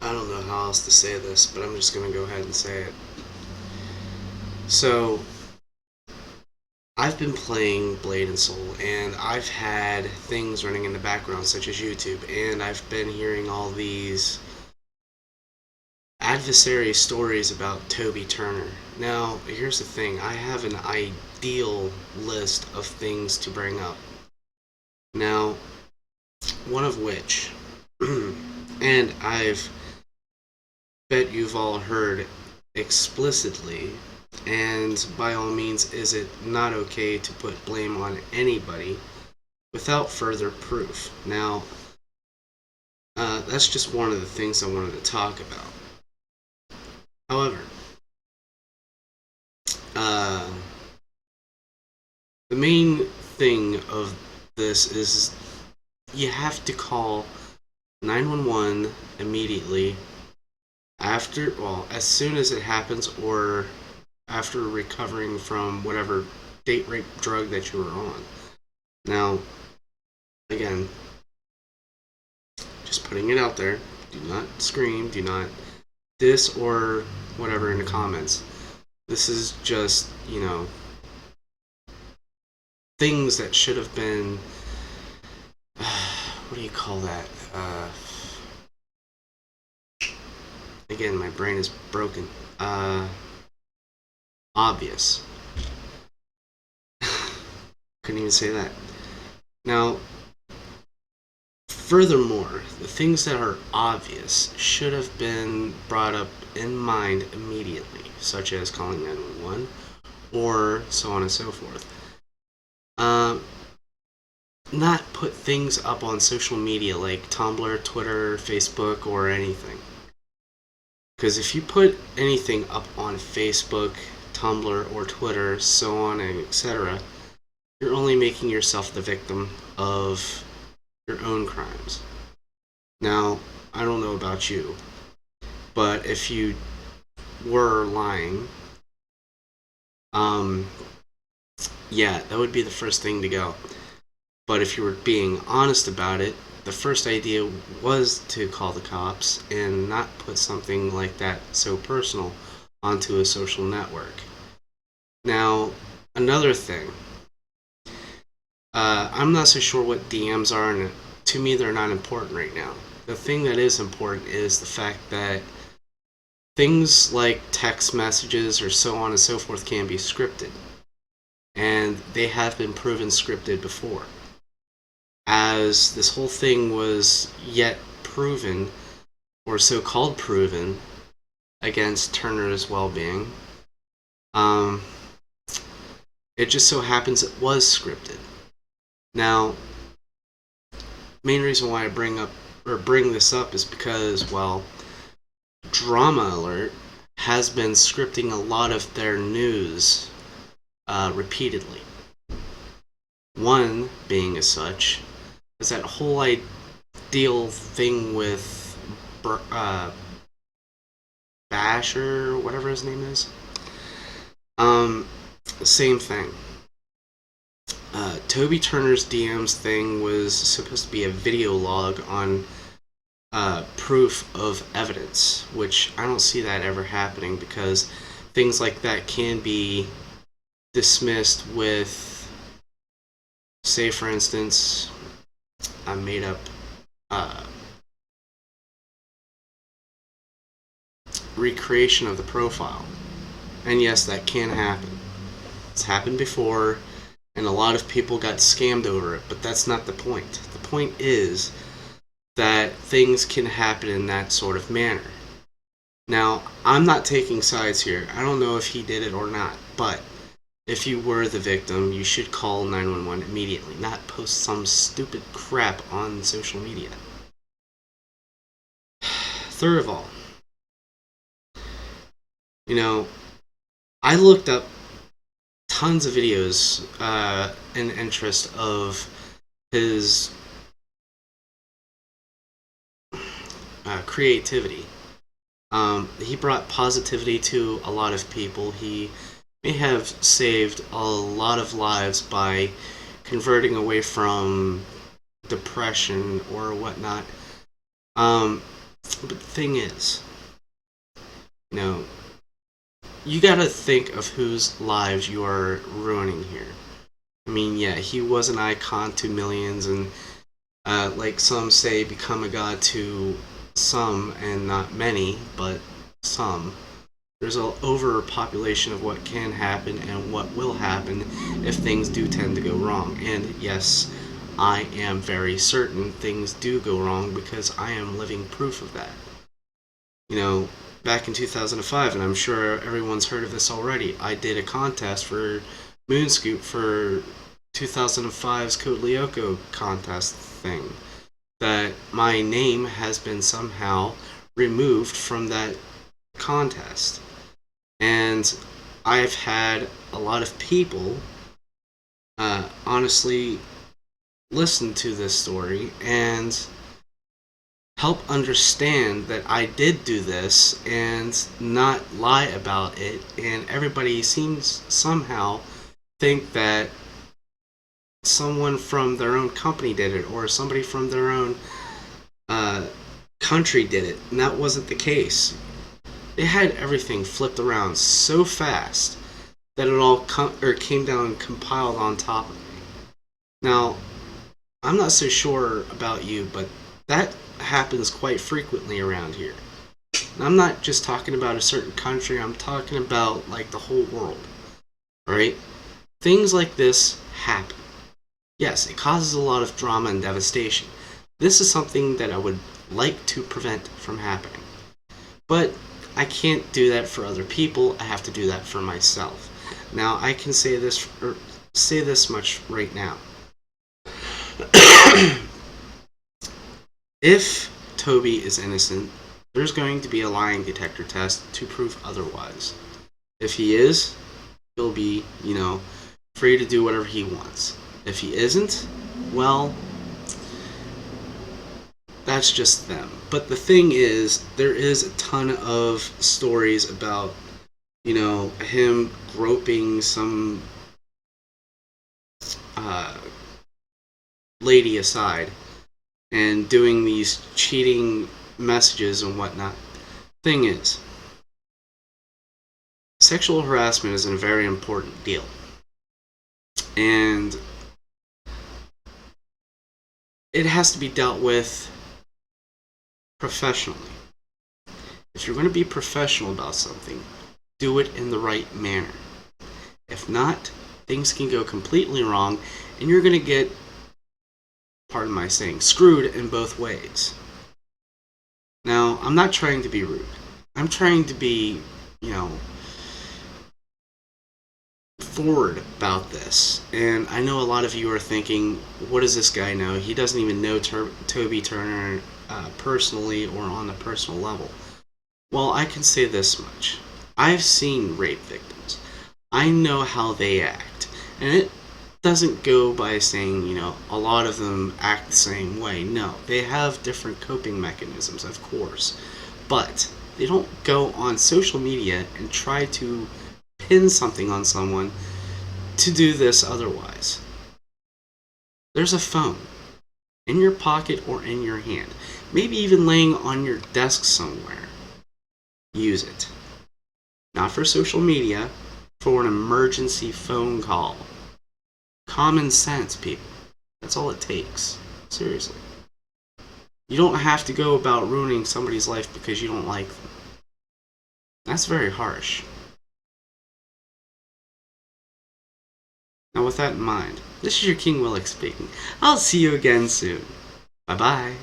I don't know how else to say this, but I'm just going to go ahead and say it. So, I've been playing Blade and Soul, and I've had things running in the background, such as YouTube, and I've been hearing all these adversary stories about Toby Turner. Now, here's the thing, I have an ideal list of things to bring up. Now, one of which, and I've bet you've all heard explicitly, and by all means, is it not okay to put blame on anybody without further proof? Now, that's just one of the things I wanted to talk about. However, uh, the main thing of this is you have to call 911 immediately after, well, as soon as it happens, or after recovering from whatever date rape drug that you were on. Now, again, just putting it out there, do not scream, do not diss or whatever in the comments. This is just, things that should have been, what do you call that? Again, my brain is broken. Obvious. Couldn't even say that. Now, furthermore, the things that are obvious should have been brought up in mind immediately, such as calling 911 or so on and so forth. Not put things up on social media like Tumblr, Twitter, Facebook, or anything. Because if you put anything up on Facebook, Tumblr, or Twitter, so on and etc., you're only making yourself the victim of your own crimes. Now, I don't know about you, but if you were lying, yeah, that would be the first thing to go. But if you were being honest about it, the first idea was to call the cops and not put something like that so personal onto a social network. Now, another thing. I'm not so sure what DMs are, and to me, they're not important right now. The thing that is important is the fact that things like text messages or so on and so forth can be scripted. And they have been proven scripted before. As this whole thing was yet proven, or so called proven, against Turner's well being, it just so happens it was scripted. Now, main reason why I bring this up is because, well, Drama Alert has been scripting a lot of their news repeatedly. One being as such is that whole ideal thing with Basher, whatever his name is. Same thing. Toby Turner's DMs thing was supposed to be a video log on proof of evidence, which I don't see that ever happening because things like that can be dismissed with, say, for instance, a made up recreation of the profile. And yes, that can happen. It's happened before, and a lot of people got scammed over it, but that's not the point. The point is that things can happen in that sort of manner. Now, I'm not taking sides here. I don't know if he did it or not, but if you were the victim, you should call 911 immediately, not post some stupid crap on social media. Third of all, I looked up tons of videos in interest of his creativity. He brought positivity to a lot of people. He may have saved a lot of lives by converting away from depression or whatnot. But the thing is, you know, you gotta think of whose lives you are ruining here. I mean, yeah, he was an icon to millions, and like some say, become a god to some and not many, but some. There's an overpopulation of what can happen and what will happen if things do tend to go wrong. And yes, I am very certain things do go wrong because I am living proof of that. You know, back in 2005, and I'm sure everyone's heard of this already, I did a contest for Moonscoop for 2005's Code Lyoko contest thing. That my name has been somehow removed from that contest. And I've had a lot of people honestly listen to this story and help understand that I did do this and not lie about it. And everybody seems somehow think that someone from their own company did it or somebody from their own country did it. And that wasn't the case. They had everything flipped around so fast that it all came down and compiled on top of me. Now, I'm not so sure about you, but that happens quite frequently around here. And I'm not just talking about a certain country, I'm talking about like the whole world. Alright? Things like this happen. Yes, it causes a lot of drama and devastation. This is something that I would like to prevent from happening. But I can't do that for other people. I have to do that for myself. Now, I can say this much right now. If Toby is innocent, there's going to be a lying detector test to prove otherwise. If he is, he'll be, free to do whatever he wants. If he isn't, well, that's just them. But the thing is, there is a ton of stories about, him groping some lady aside and doing these cheating messages and whatnot. Thing is, sexual harassment is a very important deal. And it has to be dealt with professionally. If you're going to be professional about something, do it in the right manner. If not, things can go completely wrong, and you're going to get, pardon my saying, screwed in both ways. Now, I'm not trying to be rude. I'm trying to be, forward about this. And I know a lot of you are thinking, what does this guy know? He doesn't even know Toby Turner personally or on the personal level. Well, I can say this much. I've seen rape victims. I know how they act. And it doesn't go by saying, a lot of them act the same way. No, they have different coping mechanisms, of course. But they don't go on social media and try to pin something on someone to do this otherwise. There's a phone in your pocket or in your hand, maybe even laying on your desk somewhere. Use it. Not for social media, for an emergency phone call. Common sense, people. That's all it takes. Seriously. You don't have to go about ruining somebody's life because you don't like them. That's very harsh. Now with that in mind, this is your King Willick speaking. I'll see you again soon. Bye-bye.